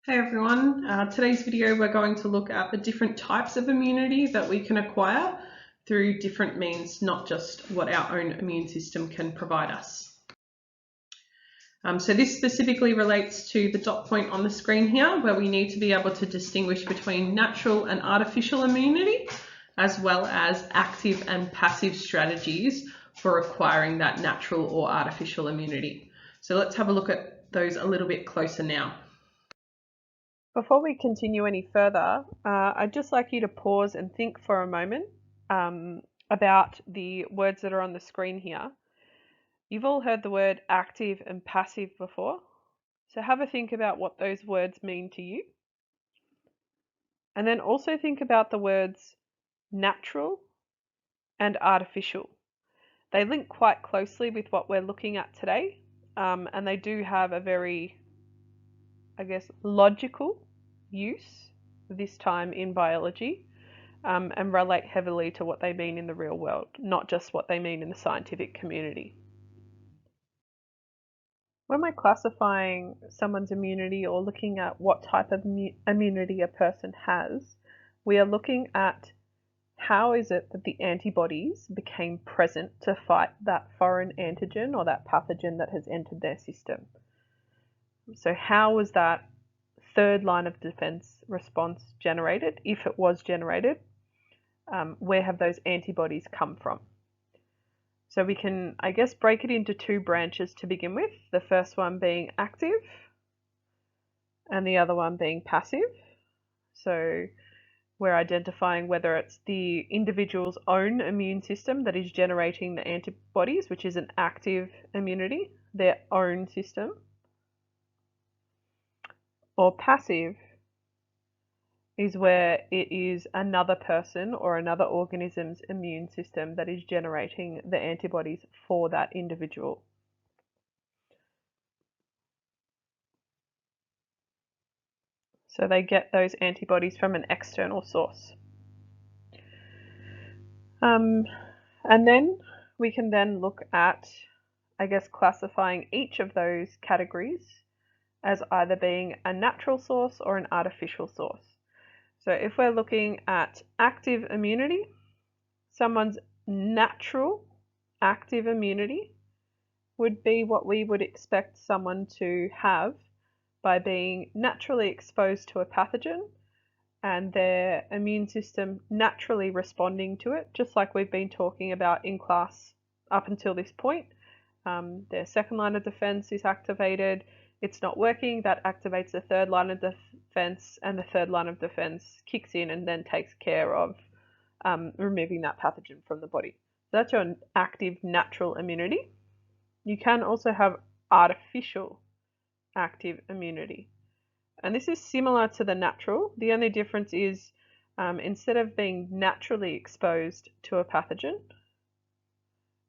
Hey everyone, today's video we're going to look at the different types of immunity that we can acquire through different means, not just what our own immune system can provide us. So this specifically relates to the dot point on the screen here, where we need to be able to distinguish between natural and artificial immunity, as well as active and passive strategies for acquiring that natural or artificial immunity. So let's have a look at those a little bit closer now. Before we continue any further, I'd just like you to pause and think for a moment about the words that are on the screen here. You've all heard the word active and passive before, so have a think about what those words mean to you. And then also think about the words natural and artificial. They link quite closely with what we're looking at today, and they do have a very, logical use this time in biology, and relate heavily to what they mean in the real world, not just what they mean in the scientific community. When we're classifying someone's immunity or looking at what type of immunity a person has, we are looking at how is it that the antibodies became present to fight that foreign antigen or that pathogen that has entered their system. So how was that third line of defense response generated, if it was generated? Where have those antibodies come from? So we can, break it into two branches to begin with. The first one being active and the other one being passive. So we're identifying whether it's the individual's own immune system that is generating the antibodies, which is an active immunity, their own system, or passive is where it is another person or another organism's immune system that is generating the antibodies for that individual. So they get those antibodies from an external source. And then we can then look at, classifying each of those categories as either being a natural source or an artificial source. So if we're looking at active immunity, someone's natural active immunity would be what we would expect someone to have by being naturally exposed to a pathogen and their immune system naturally responding to it, just like we've been talking about in class up until this point. Their second line of defense is activated. It's not working. That activates the third line of defense, and the third line of defense kicks in and then takes care of removing that pathogen from the body. So that's your active natural immunity. You can also have artificial active immunity. And this is similar to the natural. The only difference is instead of being naturally exposed to a pathogen,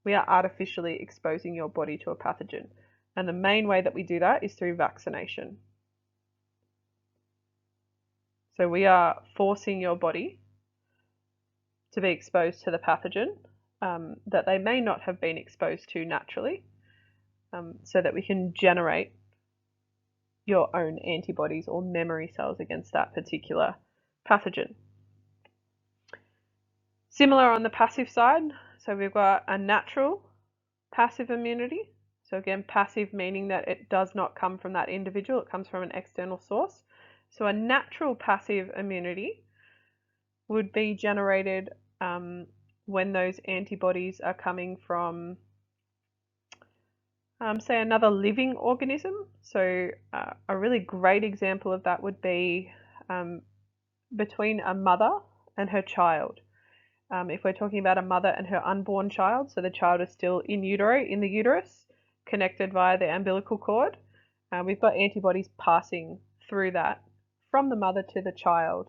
we are artificially exposing your body to a pathogen. And the main way that we do that is through vaccination. So we are forcing your body to be exposed to the pathogen that they may not have been exposed to naturally, so that we can generate your own antibodies or memory cells against that particular pathogen. Similar on the passive side, so we've got a natural passive immunity. So again, passive meaning that it does not come from that individual, it comes from an external source. So a natural passive immunity would be generated when those antibodies are coming from say another living organism. So a really great example of that would be between a mother and her child. If we're talking about a mother and her unborn child, so the child is still in the uterus, connected via the umbilical cord, we've got antibodies passing through that from the mother to the child,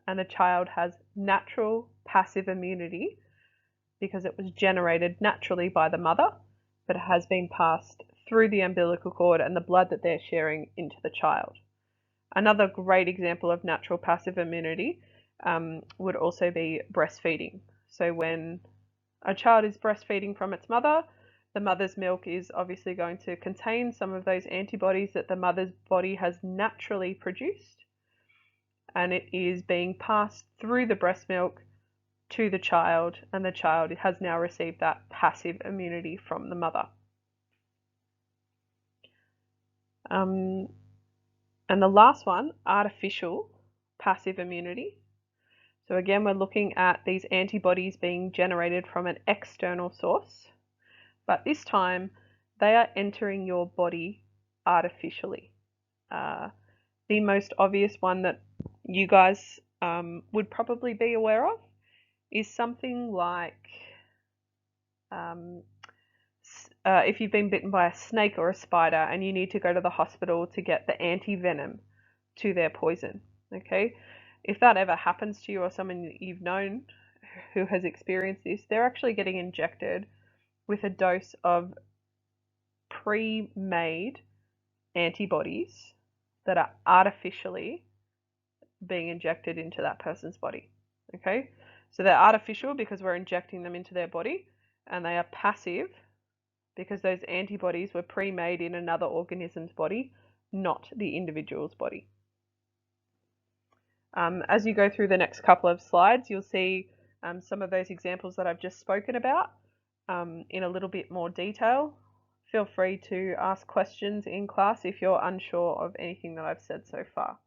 and the child has natural passive immunity because it was generated naturally by the mother, but it has been passed through the umbilical cord and the blood that they're sharing into the child. Another great example of natural passive immunity would also be breastfeeding. So when a child is breastfeeding from its mother, the mother's milk is obviously going to contain some of those antibodies that the mother's body has naturally produced, and it is being passed through the breast milk to the child, and the child has now received that passive immunity from the mother. And the last one, artificial passive immunity. So again, we're looking at these antibodies being generated from an external source, but this time they are entering your body artificially. The most obvious one that you guys would probably be aware of is something like if you've been bitten by a snake or a spider and you need to go to the hospital to get the anti-venom to their poison, okay? If that ever happens to you or someone you've known who has experienced this, they're actually getting injected with a dose of pre-made antibodies that are artificially being injected into that person's body, okay? So they're artificial because we're injecting them into their body, and they are passive because those antibodies were pre-made in another organism's body, not the individual's body. As you go through the next couple of slides, you'll see some of those examples that I've just spoken about in a little bit more detail. Feel free to ask questions in class if you're unsure of anything that I've said so far.